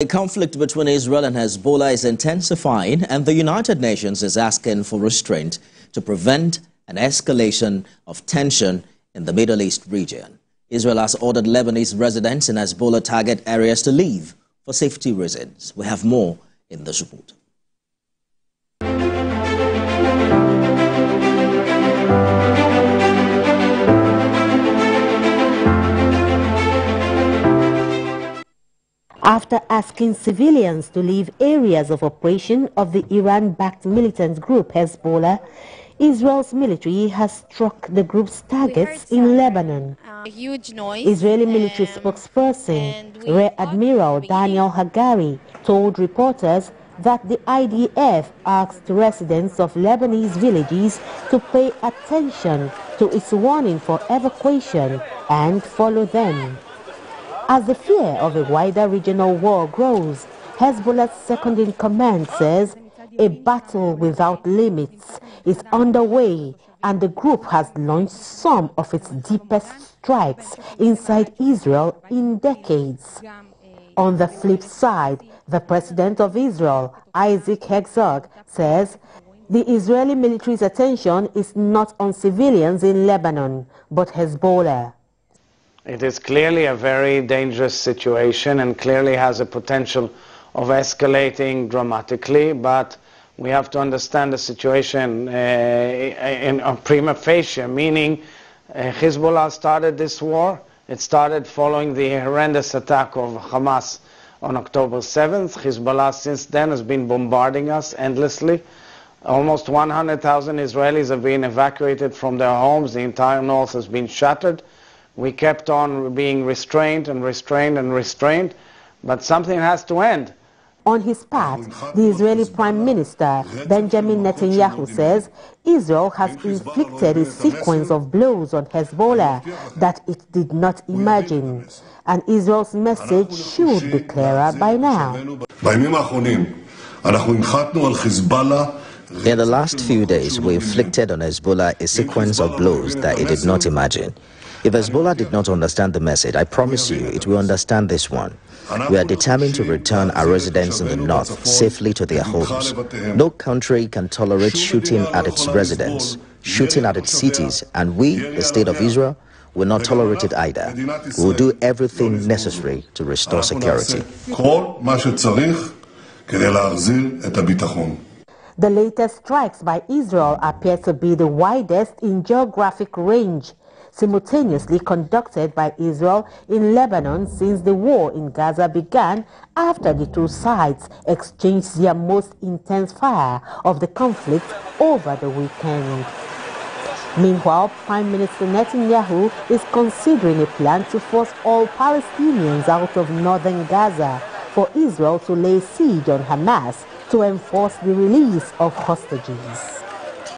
The conflict between Israel and Hezbollah is intensifying, and the United Nations is asking for restraint to prevent an escalation of tension in the Middle East region. Israel has ordered Lebanese residents in Hezbollah target areas to leave for safety reasons. We have more in this report. After asking civilians to leave areas of operation of the Iran-backed militant group Hezbollah, Israel's military has struck the group's targets in Lebanon. A huge noise. Israeli military spokesperson Rear Admiral Daniel Hagari told reporters that the IDF asked residents of Lebanese villages to pay attention to its warning for evacuation and follow them. As the fear of a wider regional war grows, Hezbollah's second-in-command says a battle without limits is underway, and the group has launched some of its deepest strikes inside Israel in decades. On the flip side, the president of Israel, Isaac Herzog, says the Israeli military's attention is not on civilians in Lebanon, but Hezbollah. It is clearly a very dangerous situation and clearly has a potential of escalating dramatically, but we have to understand the situation in prima facie, meaning Hezbollah started this war. It started following the horrendous attack of Hamas on October 7th. Hezbollah since then has been bombarding us endlessly. Almost 100,000 Israelis have been evacuated from their homes. The entire north has been shattered. We kept on being restrained and restrained and restrained, but something has to end. On his part, the Israeli Prime Minister Benjamin Netanyahu says Israel has inflicted a sequence of blows on Hezbollah that it did not imagine, and Israel's message should be clearer by now. In the last few days, we inflicted on Hezbollah a sequence of blows that it did not imagine. If Hezbollah did not understand the message, I promise you it will understand this one. We are determined to return our residents in the north safely to their homes. No country can tolerate shooting at its residents, shooting at its cities, and we, the State of Israel, will not tolerate it either. We will do everything necessary to restore security. The latest strikes by Israel appear to be the widest in geographic range, simultaneously conducted by Israel in Lebanon since the war in Gaza began, after the two sides exchanged their most intense fire of the conflict over the weekend. Meanwhile, Prime Minister Netanyahu is considering a plan to force all Palestinians out of northern Gaza for Israel to lay siege on Hamas to enforce the release of hostages.